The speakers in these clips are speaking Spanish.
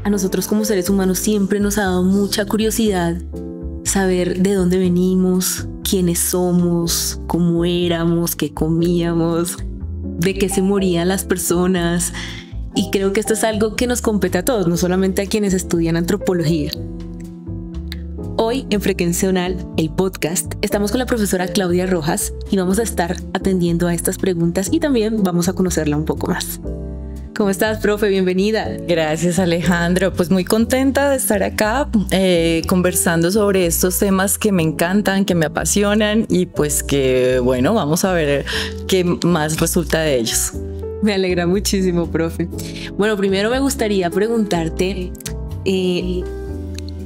a nosotros como seres humanos siempre nos ha dado mucha curiosidad saber de dónde venimos, quiénes somos, cómo éramos, qué comíamos, de qué se morían las personas. Y creo que esto es algo que nos compete a todos, no solamente a quienes estudian antropología. Hoy en Frecuencial, el podcast, estamos con la profesora Claudia Rojas y vamos a estar atendiendo a estas preguntas y también vamos a conocerla un poco más. ¿Cómo estás, profe? Bienvenida. Gracias, Alejandro. Pues muy contenta de estar acá conversando sobre estos temas que me encantan, que me apasionan y pues que, bueno, vamos a ver qué más resulta de ellos. Me alegra muchísimo, profe. Bueno, primero me gustaría preguntarte,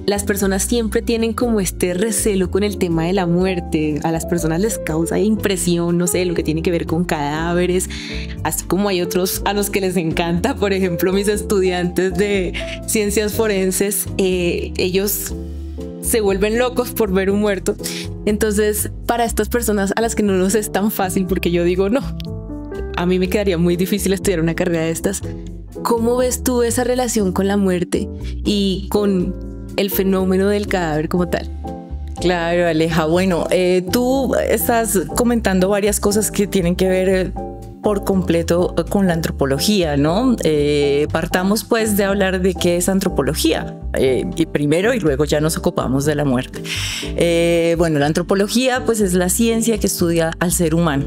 las personas siempre tienen como este recelo con el tema de la muerte. A las personas les causa impresión, no sé, lo que tiene que ver con cadáveres, así como hay otros a los que les encanta. Por ejemplo, mis estudiantes de ciencias forenses, ellos se vuelven locos por ver un muerto. Entonces, para estas personas a las que no nos es tan fácil, porque yo digo, no, a mí me quedaría muy difícil estudiar una carrera de estas. ¿Cómo ves tú esa relación con la muerte y con el fenómeno del cadáver como tal? Claro, Aleja. Bueno, tú estás comentando varias cosas que tienen que ver por completo con la antropología, ¿no? Partamos pues de hablar de qué es antropología. Y primero y luego ya nos ocupamos de la muerte. Bueno, la antropología pues es la ciencia que estudia al ser humano.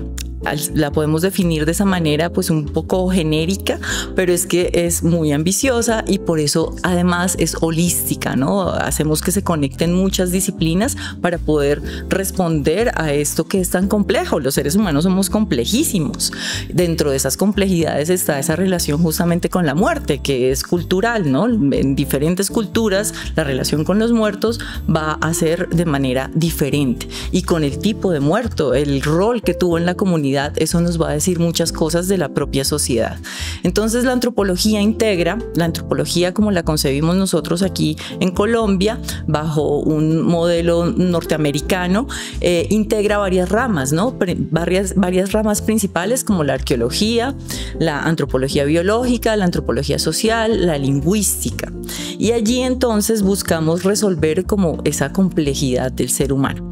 La podemos definir de esa manera pues un poco genérica, pero es que es muy ambiciosa y por eso además es holística, ¿no? Hacemos que se conecten muchas disciplinas para poder responder a esto que es tan complejo. Los seres humanos somos complejísimos. Dentro de esas complejidades está esa relación justamente con la muerte, que es cultural, ¿no? En diferentes culturas la relación con los muertos va a ser de manera diferente y con el tipo de muerto, el rol que tuvo en la comunidad, eso nos va a decir muchas cosas de la propia sociedad. Entonces la antropología integra, la antropología como la concebimos nosotros aquí en Colombia, bajo un modelo norteamericano, integra varias ramas, ¿no? Varias ramas principales como la arqueología, la antropología biológica, la antropología social, la lingüística. Y allí entonces buscamos resolver como esa complejidad del ser humano.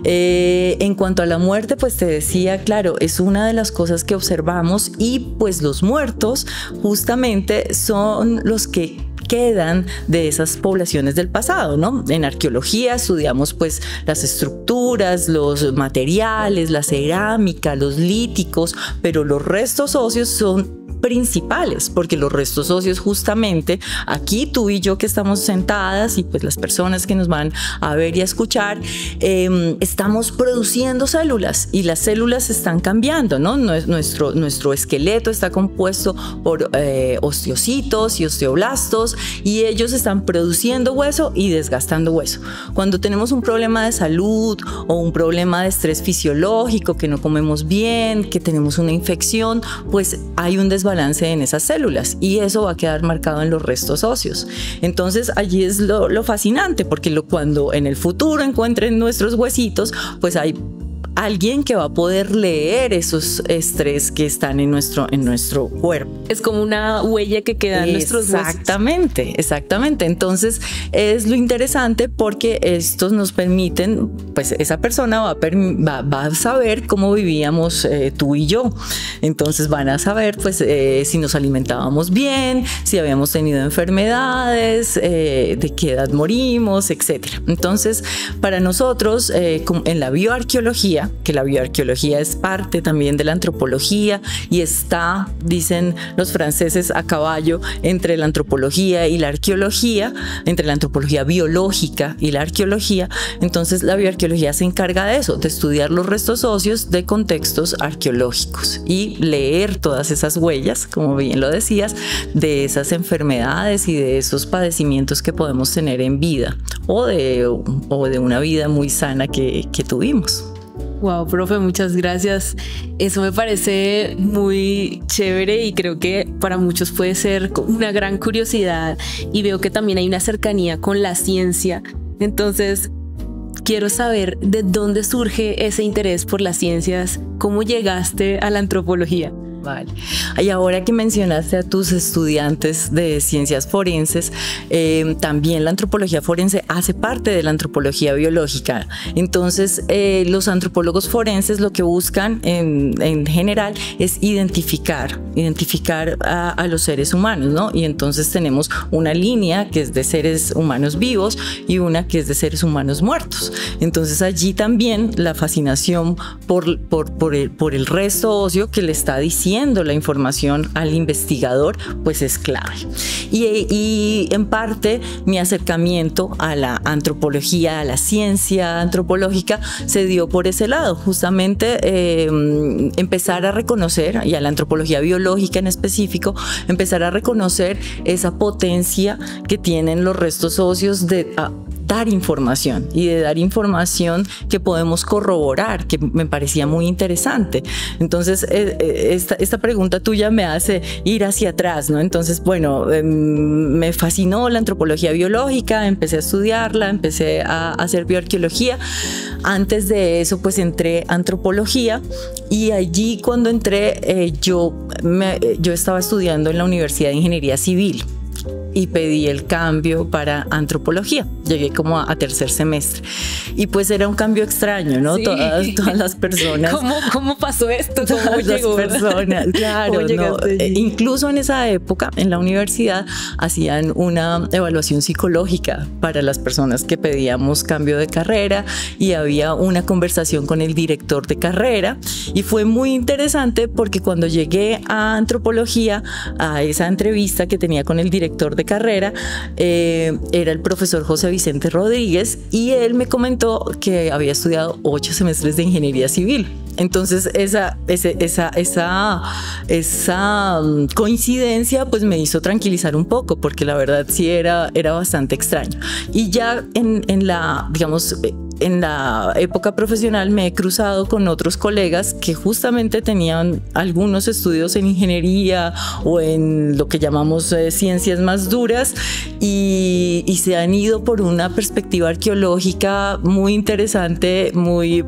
En cuanto a la muerte, pues te decía, claro, es una de las cosas que observamos y pues los muertos justamente son los que quedan de esas poblaciones del pasado, ¿no? En arqueología estudiamos pues las estructuras, los materiales, la cerámica, los líticos, pero los restos óseos son principales, porque los restos óseos justamente aquí tú y yo que estamos sentadas y pues las personas que nos van a ver y a escuchar, estamos produciendo células y las células están cambiando, ¿no? Nuestro esqueleto está compuesto por osteocitos y osteoblastos y ellos están produciendo hueso y desgastando hueso. Cuando tenemos un problema de salud o un problema de estrés fisiológico, que no comemos bien, que tenemos una infección, pues hay un desbalance en esas células y eso va a quedar marcado en los restos óseos. Entonces allí es lo fascinante, porque cuando en el futuro encuentren nuestros huesitos, pues hay alguien que va a poder leer esos estrés que están en nuestro cuerpo. Es como una huella que queda en nuestros huesos. Exactamente. Entonces es lo interesante porque estos nos permiten, pues esa persona va a saber cómo vivíamos tú y yo. Entonces van a saber pues si nos alimentábamos bien, si habíamos tenido enfermedades, de qué edad morimos, etc. Entonces para nosotros en la bioarqueología, que la bioarqueología es parte también de la antropología y está, dicen los franceses, a caballo entre la antropología y la arqueología, entre la antropología biológica y la arqueología. Entonces la bioarqueología se encarga de eso, de estudiar los restos óseos de contextos arqueológicos y leer todas esas huellas, como bien lo decías, de esas enfermedades y de esos padecimientos que podemos tener en vida o de una vida muy sana que tuvimos. Wow, profe, muchas gracias. Eso me parece muy chévere y creo que para muchos puede ser una gran curiosidad y veo que también hay una cercanía con la ciencia. Entonces, quiero saber de dónde surge ese interés por las ciencias, cómo llegaste a la antropología. Vale. Y ahora que mencionaste a tus estudiantes de ciencias forenses, también la antropología forense hace parte de la antropología biológica. Entonces, los antropólogos forenses lo que buscan en general es identificar a los seres humanos, ¿no? Y entonces tenemos una línea que es de seres humanos vivos y una que es de seres humanos muertos. Entonces, allí también la fascinación por el resto óseo que le está diciendo la información al investigador, pues es clave. Y en parte mi acercamiento a la antropología, a la ciencia antropológica, se dio por ese lado, justamente empezar a reconocer, y a la antropología biológica en específico, empezar a reconocer esa potencia que tienen los restos óseos de dar información, y de dar información que podemos corroborar, que me parecía muy interesante. Entonces, esta pregunta tuya me hace ir hacia atrás, ¿no? Entonces, bueno, me fascinó la antropología biológica, empecé a estudiarla, empecé a hacer bioarqueología. Antes de eso, pues entré a antropología, y allí cuando entré, yo estaba estudiando en la Universidad de Ingeniería Civil y pedí el cambio para antropología. Llegué como a tercer semestre y pues era un cambio extraño, ¿no? Sí. Todas las personas. ¿Cómo pasó esto? ¿Cómo llegó? Las personas, claro, ¿no? Incluso en esa época en la universidad hacían una evaluación psicológica para las personas que pedíamos cambio de carrera, y había una conversación con el director de carrera, y fue muy interesante porque cuando llegué a antropología, a esa entrevista que tenía con el director de carrera, era el profesor José Vicente Rodríguez, y él me comentó que había estudiado 8 semestres de ingeniería civil. Entonces esa coincidencia pues me hizo tranquilizar un poco, porque la verdad sí era bastante extraño. Y ya en la época profesional me he cruzado con otros colegas que justamente tenían algunos estudios en ingeniería o en lo que llamamos ciencias más duras, y se han ido por una perspectiva arqueológica muy interesante,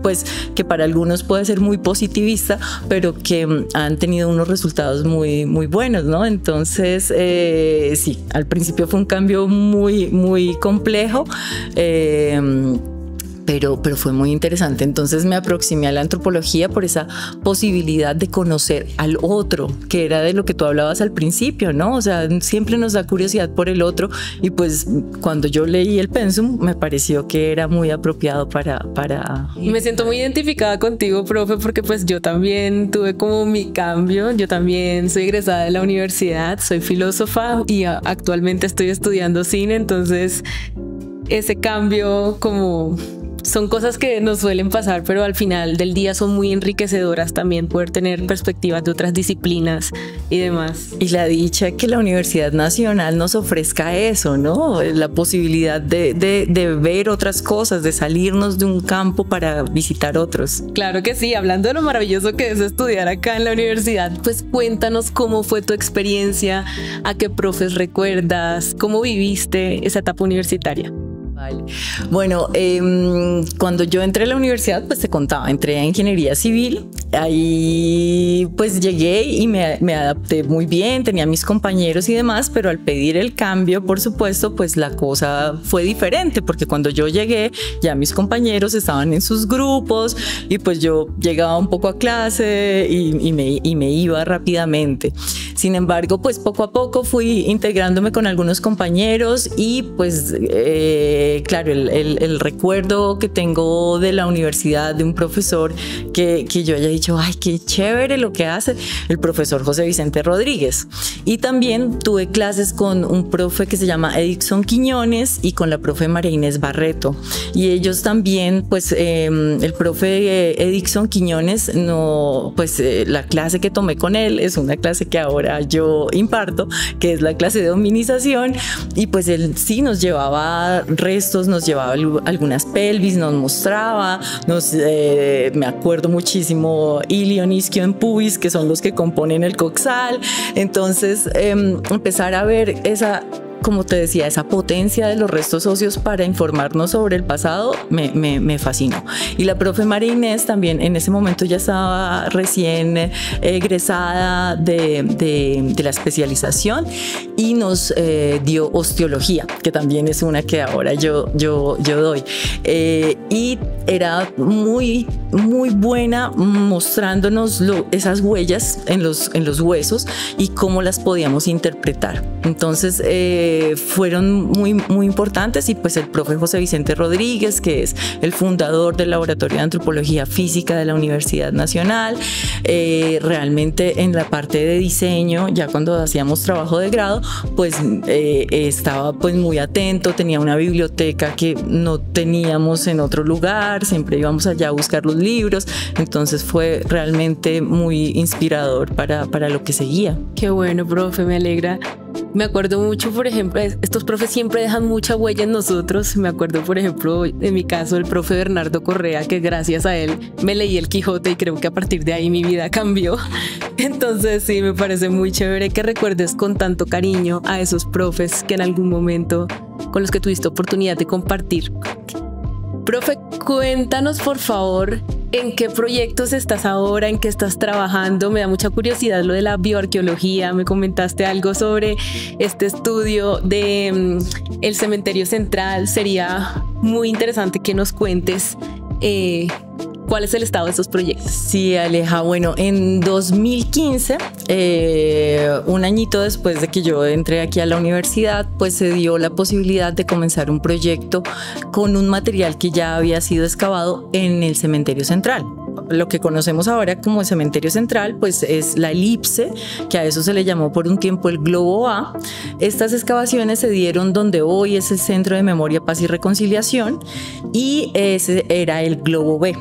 pues que para algunos puede ser muy positivista, pero que han tenido unos resultados muy, muy buenos, ¿no? Entonces, sí, al principio fue un cambio muy, muy complejo, pero fue muy interesante. Entonces me aproximé a la antropología por esa posibilidad de conocer al otro, que era de lo que tú hablabas al principio, ¿no? O sea, siempre nos da curiosidad por el otro, y pues cuando yo leí el pensum me pareció que era muy apropiado para... Me siento muy identificada contigo, profe, porque pues yo también tuve como mi cambio. Yo también soy egresada de la universidad, soy filósofa y actualmente estoy estudiando cine. Entonces ese cambio como... son cosas que nos suelen pasar, pero al final del día son muy enriquecedoras también, poder tener perspectivas de otras disciplinas y demás. Y la dicha que la Universidad Nacional nos ofrezca eso, ¿no? La posibilidad de ver otras cosas, de salirnos de un campo para visitar otros. Claro que sí. Hablando de lo maravilloso que es estudiar acá en la universidad, pues cuéntanos cómo fue tu experiencia, a qué profes recuerdas, cómo viviste esa etapa universitaria. Bueno, cuando yo entré a la universidad, pues te contaba, entré a ingeniería civil. Ahí pues llegué y me adapté muy bien, tenía mis compañeros y demás, pero al pedir el cambio, por supuesto, pues la cosa fue diferente, porque cuando yo llegué ya mis compañeros estaban en sus grupos, y pues yo llegaba un poco a clase y me iba rápidamente. Sin embargo, pues poco a poco fui integrándome con algunos compañeros, y pues claro, el recuerdo que tengo de la universidad, de un profesor que yo haya dicho, ay, qué chévere lo que hace, el profesor José Vicente Rodríguez. Y también tuve clases con un profe que se llama Edixson Quiñones y con la profe María Inés Barreto. Y ellos también, pues el profe Edixson Quiñones, la clase que tomé con él es una clase que ahora yo imparto, que es la clase de hominización, y pues él sí nos llevaba restos, nos llevaba algunas pelvis, nos mostraba, me acuerdo muchísimo ilion, isquio en pubis, que son los que componen el coxal. Entonces empezar a ver como te decía, esa potencia de los restos óseos para informarnos sobre el pasado me fascinó. Y la profe María Inés también en ese momento ya estaba recién egresada de la especialización y nos dio osteología, que también es una que ahora yo doy. Y era muy buena mostrándonos esas huellas en los huesos y cómo las podíamos interpretar. Entonces fueron muy importantes, y pues el profe José Vicente Rodríguez, que es el fundador del Laboratorio de Antropología Física de la Universidad Nacional, realmente en la parte de diseño, ya cuando hacíamos trabajo de grado, pues estaba pues muy atento, tenía una biblioteca que no teníamos en otro lugar, siempre íbamos allá a buscar los libros, entonces fue realmente muy inspirador para lo que seguía. Qué bueno, profe, me alegra. Me acuerdo mucho, por ejemplo, estos profes siempre dejan mucha huella en nosotros. Me acuerdo, por ejemplo, en mi caso, el profe Bernardo Correa, que gracias a él me leí el Quijote y creo que a partir de ahí mi vida cambió. Entonces sí, me parece muy chévere que recuerdes con tanto cariño a esos profes que en algún momento con los que tuviste oportunidad de compartir. Profe, cuéntanos por favor en qué proyectos estás ahora, en qué estás trabajando. Me da mucha curiosidad lo de la bioarqueología. Me comentaste algo sobre este estudio de el cementerio central. Sería muy interesante que nos cuentes ¿cuál es el estado de estos proyectos? Sí, Aleja, bueno, en 2015, un añito después de que yo entré aquí a la universidad, pues se dio la posibilidad de comenzar un proyecto con un material que ya había sido excavado en el cementerio central. Lo que conocemos ahora como el cementerio central, pues es la elipse, que a eso se le llamó por un tiempo el globo A. Estas excavaciones se dieron donde hoy es el Centro de Memoria, Paz y Reconciliación, y ese era el globo B.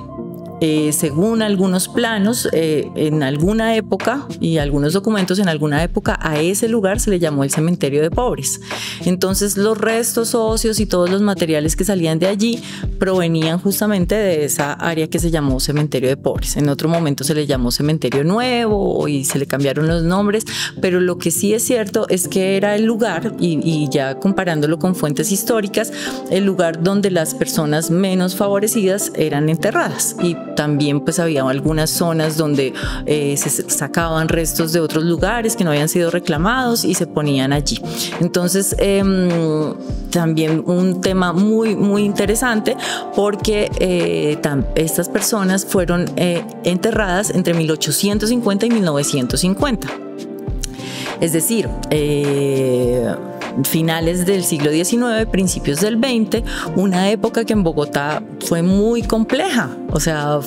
Según algunos planos, en alguna época y algunos documentos, en alguna época a ese lugar se le llamó el cementerio de pobres. Entonces los restos óseos y todos los materiales que salían de allí provenían justamente de esa área que se llamó cementerio de pobres. En otro momento se le llamó cementerio nuevo y se le cambiaron los nombres, pero lo que sí es cierto es que era el lugar, y ya comparándolo con fuentes históricas, el lugar donde las personas menos favorecidas eran enterradas. Y también pues había algunas zonas donde se sacaban restos de otros lugares que no habían sido reclamados y se ponían allí. Entonces también un tema muy interesante, porque estas personas fueron enterradas entre 1850 y 1950. Es decir, finales del siglo XIX, principios del XX, una época que en Bogotá fue muy compleja. O sea,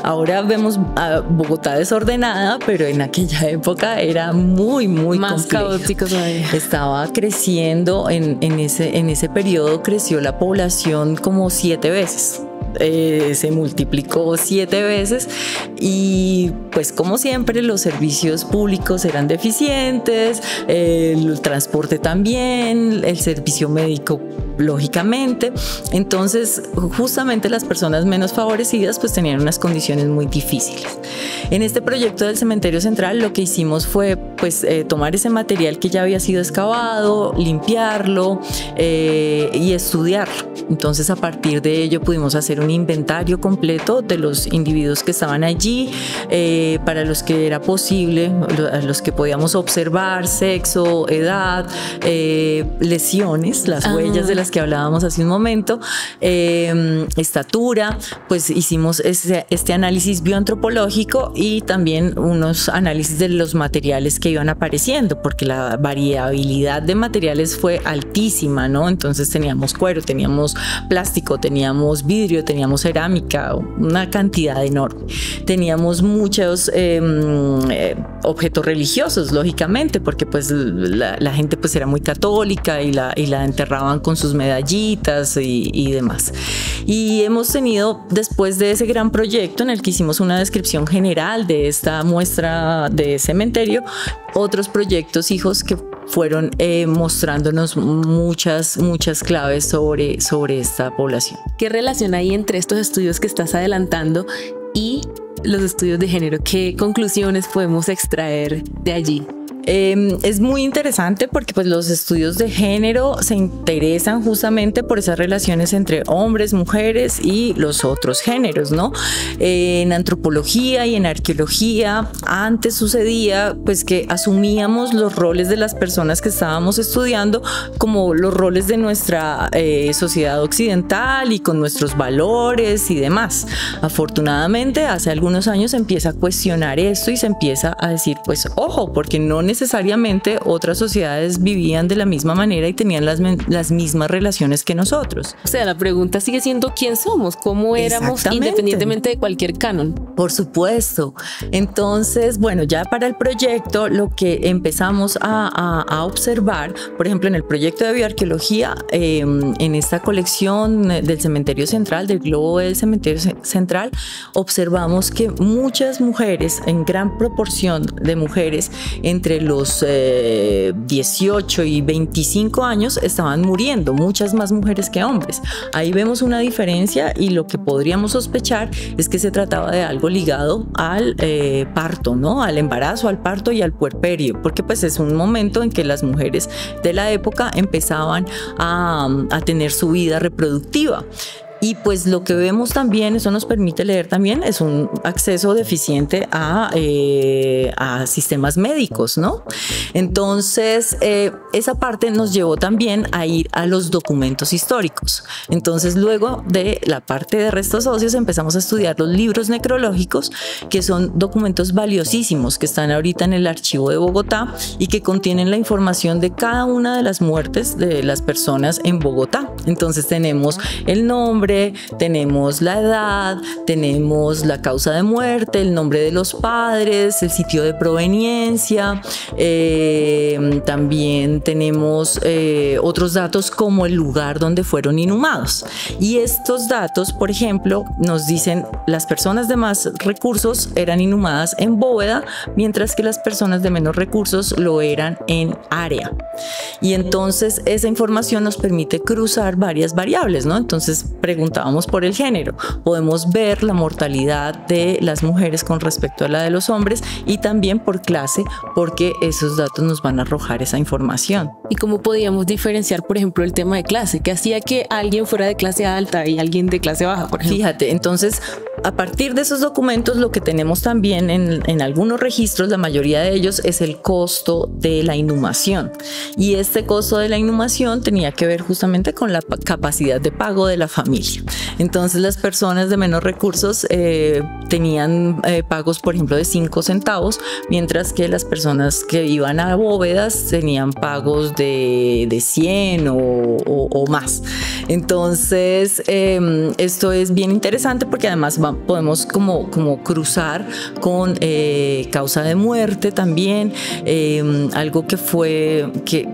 ahora vemos a Bogotá desordenada, pero en aquella época era muy más compleja. Caótico todavía. Estaba creciendo, en ese periodo creció la población como 7 veces. Se multiplicó 7 veces, y pues como siempre los servicios públicos eran deficientes, el transporte también, el servicio médico lógicamente. Entonces justamente las personas menos favorecidas pues tenían unas condiciones muy difíciles. En este proyecto del cementerio central lo que hicimos fue pues tomar ese material que ya había sido excavado, limpiarlo y estudiarlo. Entonces a partir de ello pudimos hacer un inventario completo de los individuos que estaban allí, para los que era posible, a los que podíamos observar sexo, edad, lesiones, las huellas de las que hablábamos hace un momento, estatura. Pues hicimos este análisis bioantropológico y también unos análisis de los materiales que iban apareciendo, porque la variabilidad de materiales fue altísima, ¿no? Entonces teníamos cuero, teníamos plástico, teníamos vidrio, teníamos cerámica, una cantidad enorme. Teníamos muchos objetos religiosos, lógicamente, porque pues la gente pues era muy católica y la enterraban con sus medallitas y demás. Y hemos tenido, después de ese gran proyecto en el que hicimos una descripción general de esta muestra de cementerio, otros proyectos hijos que fueron mostrándonos muchas claves sobre esta población. ¿Qué relación hay entre estos estudios que estás adelantando y los estudios de género? ¿Qué conclusiones podemos extraer de allí? Es muy interesante porque pues los estudios de género se interesan justamente por esas relaciones entre hombres, mujeres y los otros géneros, ¿no? En antropología y en arqueología antes sucedía pues que asumíamos los roles de las personas que estábamos estudiando como los roles de nuestra sociedad occidental y con nuestros valores y demás. Afortunadamente hace algunos años se empieza a cuestionar esto y se empieza a decir pues ojo, porque no necesariamente otras sociedades vivían de la misma manera y tenían las mismas relaciones que nosotros. O sea, la pregunta sigue siendo quién somos, cómo éramos independientemente de cualquier canon. Por supuesto. Entonces, bueno, ya para el proyecto lo que empezamos a observar, por ejemplo, en el proyecto de bioarqueología, en esta colección del cementerio central, del globo del cementerio central, observamos que muchas mujeres, en gran proporción de mujeres entre los 18 y 25 años, estaban muriendo, muchas más mujeres que hombres. Ahí vemos una diferencia y lo que podríamos sospechar es que se trataba de algo ligado al parto, ¿no? Al embarazo, al parto y al puerperio, porque pues es un momento en que las mujeres de la época empezaban a tener su vida reproductiva. Y pues lo que vemos también, eso nos permite leer también, es un acceso deficiente a sistemas médicos, ¿no? Entonces, esa parte nos llevó también a ir a los documentos históricos. Entonces, luego de la parte de restos óseos, empezamos a estudiar los libros necrológicos, que son documentos valiosísimos que están ahorita en el archivo de Bogotá y que contienen la información de cada una de las muertes de las personas en Bogotá. Entonces, tenemos el nombre, tenemos la edad, tenemos la causa de muerte, el nombre de los padres, el sitio de proveniencia, también tenemos otros datos como el lugar donde fueron inhumados. Y estos datos, por ejemplo, nos dicen las personas de más recursos eran inhumadas en bóveda, mientras que las personas de menos recursos lo eran en área. Y entonces esa información nos permite cruzar varias variables, ¿no? Entonces preguntábamos por el género. Podemos ver la mortalidad de las mujeres con respecto a la de los hombres y también por clase, porque esos datos nos van a arrojar esa información. ¿Y cómo podíamos diferenciar, por ejemplo, el tema de clase? ¿Qué hacía que alguien fuera de clase alta y alguien de clase baja, por ejemplo? Fíjate, entonces, a partir de esos documentos, lo que tenemos también en algunos registros, la mayoría de ellos, es el costo de la inhumación. Y este costo de la inhumación tenía que ver justamente con la capacidad de pago de la familia. Entonces, las personas de menos recursos tenían pagos, por ejemplo, de 5 centavos, mientras que las personas que iban a bóvedas tenían pagos de 100 o más. Entonces, esto es bien interesante porque además podemos como cruzar con causa de muerte también. Algo que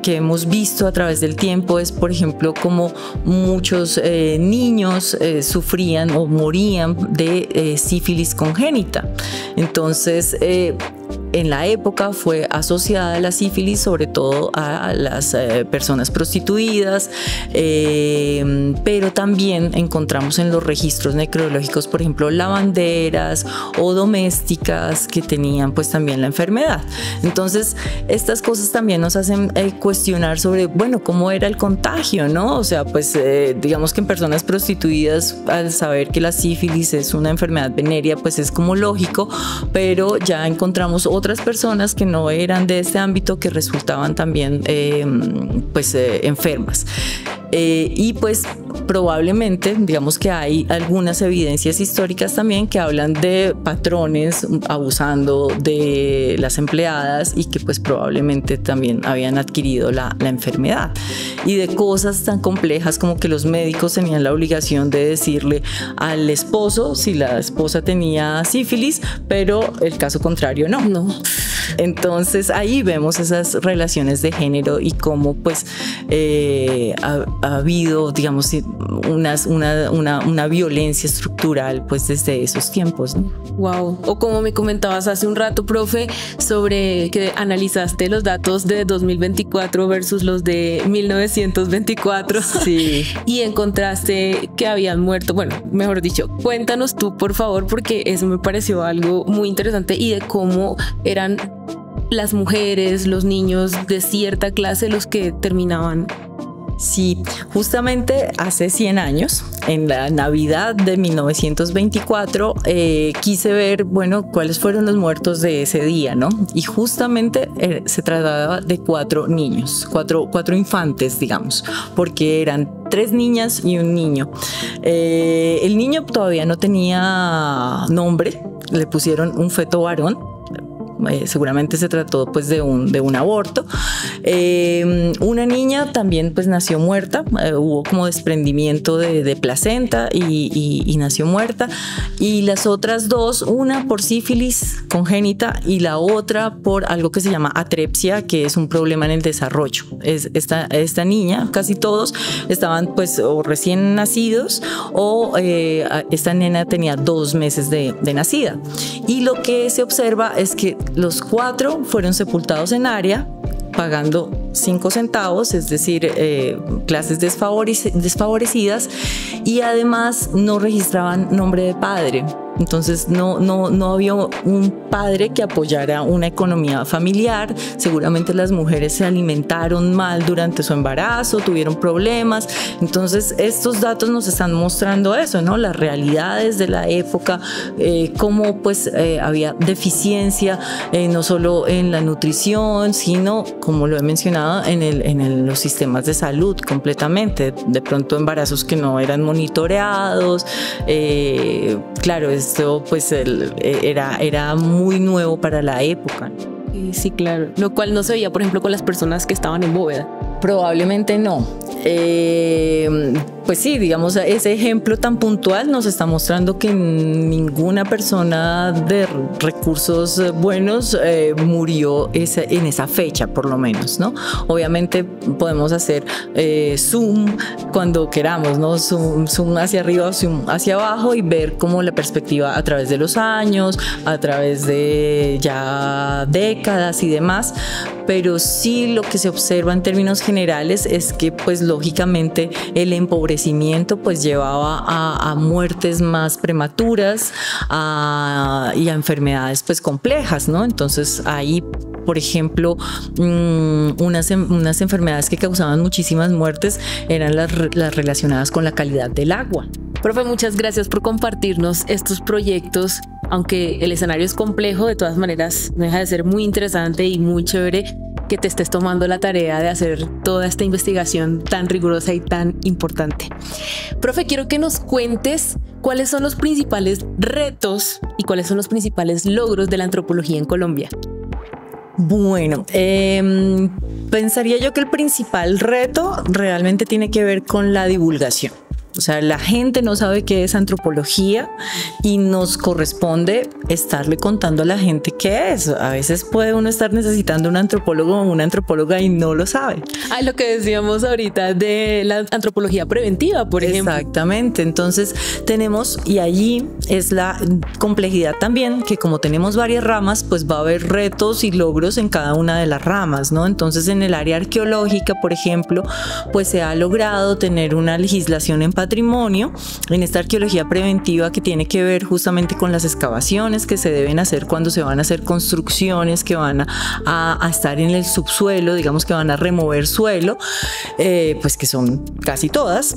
hemos visto a través del tiempo es, por ejemplo, como muchos niños sufrían o morían de sífilis congénita. Entonces, en la época fue asociada la sífilis sobre todo a las personas prostituidas, pero también encontramos en los registros necrológicos, por ejemplo, lavanderas o domésticas que tenían pues también la enfermedad. Entonces, estas cosas también nos hacen cuestionar sobre, bueno, cómo era el contagio, ¿no? O sea, pues digamos que en personas prostituidas, al saber que la sífilis es una enfermedad venérea, pues es como lógico, pero ya encontramos otras personas que no eran de este ámbito que resultaban también enfermas. Y pues probablemente, digamos que hay algunas evidencias históricas también que hablan de patrones abusando de las empleadas y que pues probablemente también habían adquirido la enfermedad. Y de cosas tan complejas como que los médicos tenían la obligación de decirle al esposo si la esposa tenía sífilis, pero el caso contrario no. Entonces ahí vemos esas relaciones de género y cómo pues ha habido, digamos, una violencia estructural pues desde esos tiempos, ¿no? Wow. O como me comentabas hace un rato, profe, sobre que analizaste los datos de 2024 versus los de 1924. Sí. Y encontraste que habían muerto, bueno, mejor dicho, cuéntanos tú, por favor, porque eso me pareció algo muy interesante y de cómo eran las mujeres, los niños de cierta clase los que terminaban. Sí, justamente hace 100 años, en la Navidad de 1924, quise ver, bueno, cuáles fueron los muertos de ese día, ¿no? Y justamente se trataba de 4 niños, cuatro infantes, digamos, porque eran 3 niñas y un niño. El niño todavía no tenía nombre, le pusieron un feto varón. Seguramente se trató pues de un aborto. Una niña también pues nació muerta, hubo como desprendimiento de placenta y nació muerta, y las otras 2, una por sífilis congénita y la otra por algo que se llama atrepsia, que es un problema en el desarrollo. Esta niña, casi todos estaban pues o recién nacidos o esta nena tenía 2 meses de nacida, y lo que se observa es que los 4 fueron sepultados en área pagando 5 centavos, es decir, clases desfavorecidas, y además no registraban nombre de padre. Entonces no había un padre que apoyara una economía familiar. Seguramente las mujeres se alimentaron mal durante su embarazo, tuvieron problemas. Entonces estos datos nos están mostrando eso, ¿no? Las realidades de la época, cómo pues había deficiencia no solo en la nutrición, sino, como lo he mencionado, en los sistemas de salud completamente. De pronto embarazos que no eran monitoreados. Claro, esto pues era muy nuevo para la época. Sí, claro. Lo cual no se veía, por ejemplo, con las personas que estaban en bóveda. Probablemente no. Pues sí, digamos, ese ejemplo tan puntual nos está mostrando que ninguna persona de recursos buenos murió en esa fecha, por lo menos, ¿no? Obviamente podemos hacer zoom cuando queramos, ¿no? Zoom hacia arriba, zoom hacia abajo, y ver cómo la perspectiva a través de los años, a través de ya décadas y demás. Pero sí, lo que se observa en términos generales es que pues lógicamente el empobrecimiento pues llevaba a muertes más prematuras y a enfermedades pues complejas, ¿no? Entonces ahí, por ejemplo, unas enfermedades que causaban muchísimas muertes eran las relacionadas con la calidad del agua. Profe, muchas gracias por compartirnos estos proyectos. Aunque el escenario es complejo, de todas maneras no deja de ser muy interesante y muy chévere que te estés tomando la tarea de hacer toda esta investigación tan rigurosa y tan importante. Profe, quiero que nos cuentes cuáles son los principales retos y cuáles son los principales logros de la antropología en Colombia. Bueno, pensaría yo que el principal reto realmente tiene que ver con la divulgación. O sea, la gente no sabe qué es antropología y nos corresponde estarle contando a la gente qué es. A veces puede uno estar necesitando un antropólogo o una antropóloga y no lo sabe. Ah, lo que decíamos ahorita de la antropología preventiva, por ejemplo. Exactamente. Entonces tenemos, y allí es la complejidad también, que como tenemos varias ramas, pues va a haber retos y logros en cada una de las ramas, ¿no? Entonces en el área arqueológica, por ejemplo, pues se ha logrado tener una legislación en patrimonio, en esta arqueología preventiva que tiene que ver justamente con las excavaciones que se deben hacer cuando se van a hacer construcciones que van a estar en el subsuelo, digamos que van a remover suelo, pues que son casi todas.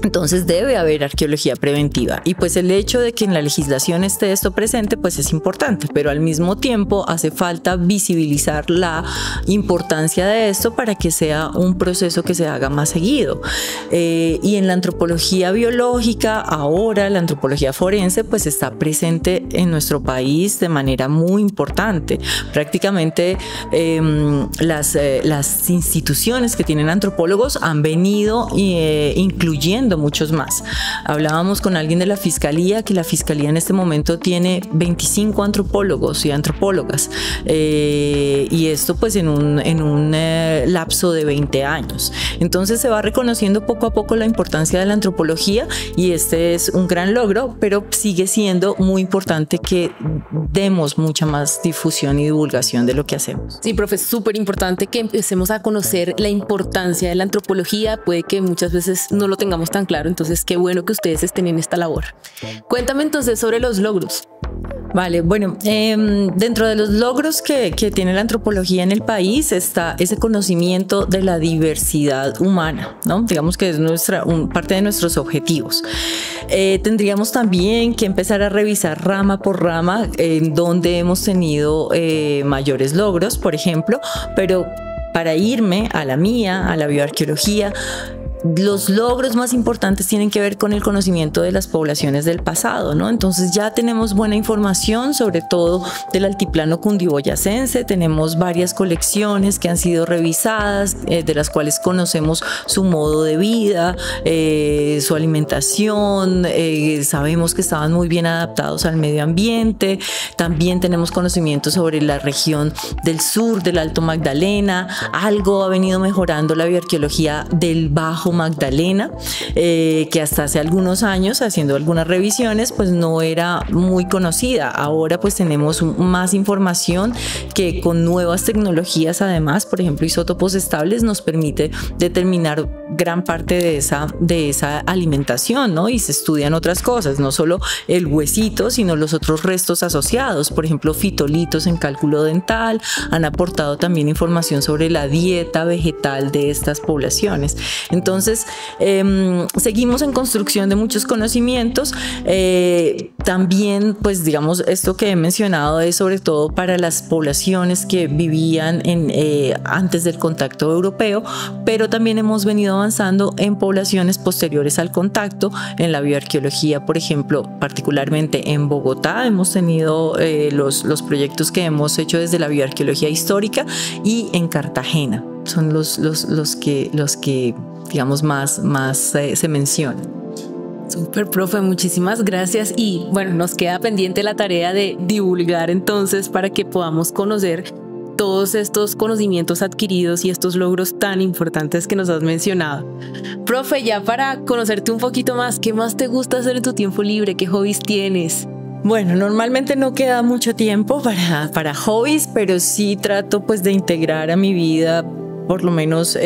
Entonces debe haber arqueología preventiva, y pues el hecho de que en la legislación esté esto presente pues es importante, pero al mismo tiempo hace falta visibilizar la importancia de esto para que sea un proceso que se haga más seguido. Y en la antropología biológica, ahora la antropología forense pues está presente en nuestro país de manera muy importante. Prácticamente las instituciones que tienen antropólogos han venido incluyendo muchos más. Hablábamos con alguien de la Fiscalía, que la Fiscalía en este momento tiene 25 antropólogos y antropólogas, y esto pues en un lapso de 20 años. Entonces se va reconociendo poco a poco la importancia de la antropología, y este es un gran logro, pero sigue siendo muy importante que demos mucha más difusión y divulgación de lo que hacemos. Sí, profe, es súper importante que empecemos a conocer la importancia de la antropología. Puede que muchas veces no lo tengamos tan claro, entonces qué bueno que ustedes estén en esta labor. Cuéntame entonces sobre los logros. Vale, bueno, dentro de los logros que tiene la antropología en el país está ese conocimiento de la diversidad humana, ¿no? Digamos que es parte de nuestros objetivos. Tendríamos también que empezar a revisar rama por rama en donde hemos tenido mayores logros, por ejemplo, pero para irme a la mía, a la bioarqueología, los logros más importantes tienen que ver con el conocimiento de las poblaciones del pasado, ¿no? Entonces ya tenemos buena información, sobre todo del altiplano cundiboyacense. Tenemos varias colecciones que han sido revisadas, de las cuales conocemos su modo de vida, su alimentación, sabemos que estaban muy bien adaptados al medio ambiente. También tenemos conocimiento sobre la región del sur, del Alto Magdalena. Algo ha venido mejorando la bioarqueología del Bajo Magdalena, que hasta hace algunos años, haciendo algunas revisiones, pues no era muy conocida. Ahora pues tenemos más información que con nuevas tecnologías, además, por ejemplo, isótopos estables, nos permite determinar gran parte de esa alimentación, ¿no? Y se estudian otras cosas, no solo el huesito, sino los otros restos asociados, por ejemplo, fitolitos en cálculo dental. Han aportado también información sobre la dieta vegetal de estas poblaciones. Entonces, seguimos en construcción de muchos conocimientos. También, pues digamos, esto que he mencionado es sobre todo para las poblaciones que vivían antes del contacto europeo, pero también hemos venido avanzando en poblaciones posteriores al contacto, en la bioarqueología, por ejemplo, particularmente en Bogotá. Hemos tenido los proyectos que hemos hecho desde la bioarqueología histórica, y en Cartagena son los que digamos más se mencionan. Súper, profe, muchísimas gracias. Y bueno, nos queda pendiente la tarea de divulgar entonces para que podamos conocer todos estos conocimientos adquiridos y estos logros tan importantes que nos has mencionado. Profe, ya para conocerte un poquito más, ¿qué más te gusta hacer en tu tiempo libre? ¿Qué hobbies tienes? Bueno, normalmente no queda mucho tiempo para hobbies, pero sí trato pues de integrar a mi vida por lo menos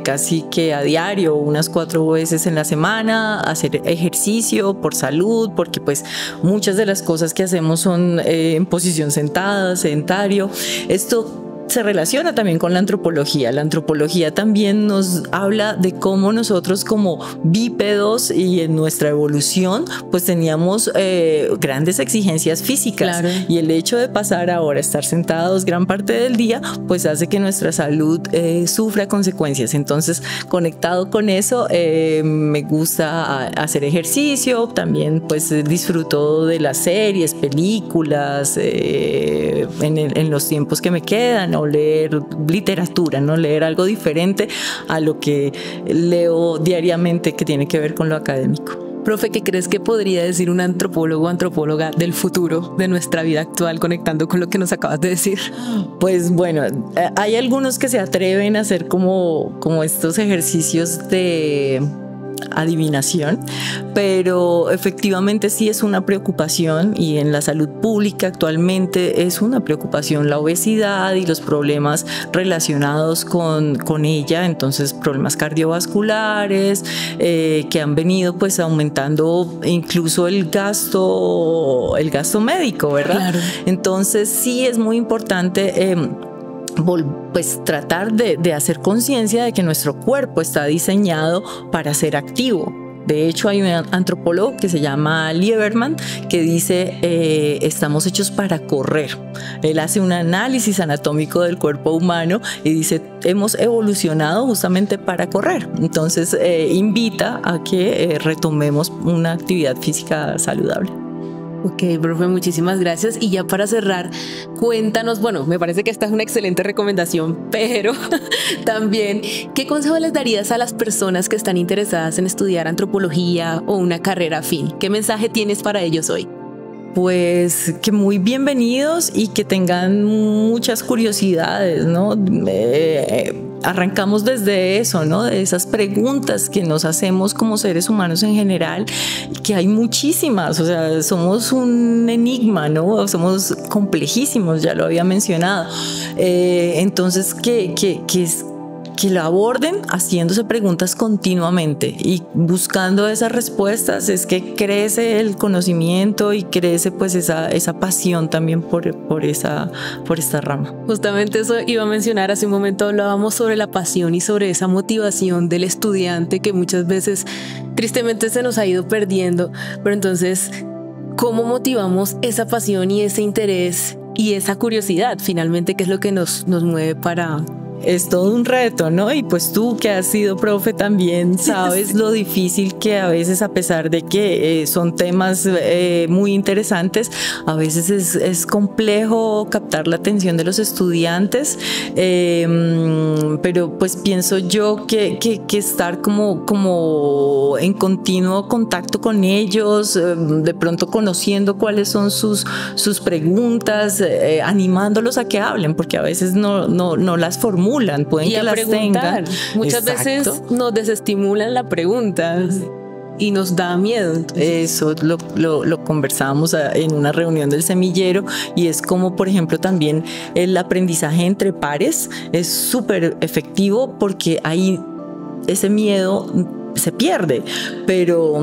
casi que a diario, unas 4 veces en la semana, hacer ejercicio por salud, porque pues muchas de las cosas que hacemos son en posición sentada, sedentario. Esto se relaciona también con la antropología. La antropología también nos habla de cómo nosotros como bípedos y en nuestra evolución pues teníamos grandes exigencias físicas. Claro. Y el hecho de pasar ahora a estar sentados gran parte del día pues hace que nuestra salud sufra consecuencias. Entonces, conectado con eso, me gusta hacer ejercicio. También pues disfruto de las series, películas, en los tiempos que me quedan, o leer literatura, ¿no? Leer algo diferente a lo que leo diariamente, que tiene que ver con lo académico. Profe, ¿qué crees que podría decir un antropólogo o antropóloga del futuro de nuestra vida actual, conectando con lo que nos acabas de decir? Pues bueno, hay algunos que se atreven a hacer como estos ejercicios de adivinación, pero efectivamente sí es una preocupación, y en la salud pública actualmente es una preocupación la obesidad y los problemas relacionados con ella. Entonces, problemas cardiovasculares que han venido pues aumentando incluso el gasto médico, ¿verdad? Claro. Entonces sí es muy importante pues tratar de hacer conciencia de que nuestro cuerpo está diseñado para ser activo. De hecho, hay un antropólogo que se llama Lieberman que dice estamos hechos para correr. Él hace un análisis anatómico del cuerpo humano y dice hemos evolucionado justamente para correr. Entonces invita a que retomemos una actividad física saludable. Ok, profe, muchísimas gracias. Y ya para cerrar, cuéntanos, bueno, me parece que esta es una excelente recomendación, pero también, ¿qué consejo les darías a las personas que están interesadas en estudiar antropología o una carrera afín? ¿Qué mensaje tienes para ellos hoy? Pues que muy bienvenidos y que tengan muchas curiosidades, ¿no? Arrancamos desde eso, ¿no? De esas preguntas que nos hacemos como seres humanos en general, que hay muchísimas. O sea, somos un enigma, ¿no? Somos complejísimos, ya lo había mencionado. Entonces, que que lo aborden haciéndose preguntas continuamente y buscando esas respuestas es que crece el conocimiento y crece pues esa pasión también por esta rama. Justamente eso iba a mencionar, hace un momento hablábamos sobre la pasión y sobre esa motivación del estudiante que muchas veces tristemente se nos ha ido perdiendo, pero entonces, ¿cómo motivamos esa pasión y ese interés y esa curiosidad finalmente, que es lo que nos mueve para... Es todo un reto, ¿no? Y pues tú que has sido profe también sabes lo difícil que a veces, a pesar de que son temas muy interesantes, a veces es complejo captar la atención de los estudiantes, pero pues pienso yo que estar como en continuo contacto con ellos, de pronto conociendo cuáles son sus preguntas, animándolos a que hablen, porque a veces no las formulan. Pueden que las tengan. Muchas veces nos desestimulan la pregunta y nos da miedo. Entonces. Eso lo conversábamos en una reunión del semillero, y es como, por ejemplo, también el aprendizaje entre pares es súper efectivo porque ahí ese miedo se pierde, pero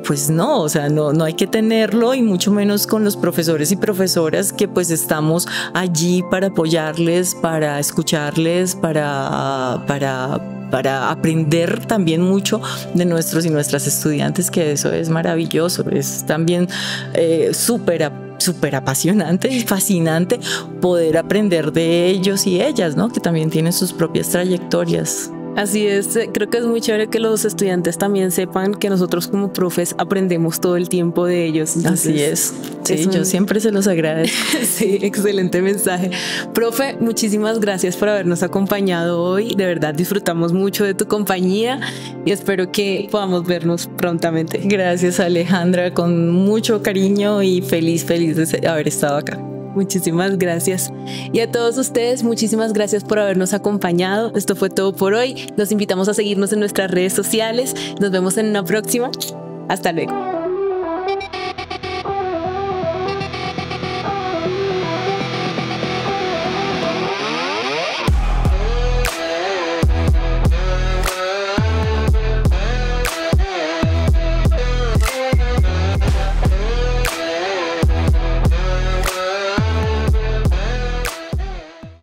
pues no, o sea, no hay que tenerlo, y mucho menos con los profesores y profesoras que pues estamos allí para apoyarles, para escucharles, para aprender también mucho de nuestros y nuestras estudiantes, que eso es maravilloso, es también súper apasionante y fascinante poder aprender de ellos y ellas, ¿no? Que también tienen sus propias trayectorias. Así es, creo que es muy chévere que los estudiantes también sepan que nosotros como profes aprendemos todo el tiempo de ellos. Entonces, así es, sí, yo siempre se los agradezco. Sí, excelente mensaje. Profe, muchísimas gracias por habernos acompañado hoy, de verdad disfrutamos mucho de tu compañía y espero que podamos vernos prontamente. Gracias, Alejandra, con mucho cariño y feliz de haber estado acá. Muchísimas gracias. Y a todos ustedes, muchísimas gracias por habernos acompañado. Esto fue todo por hoy. Los invitamos a seguirnos en nuestras redes sociales. Nos vemos en una próxima. Hasta luego.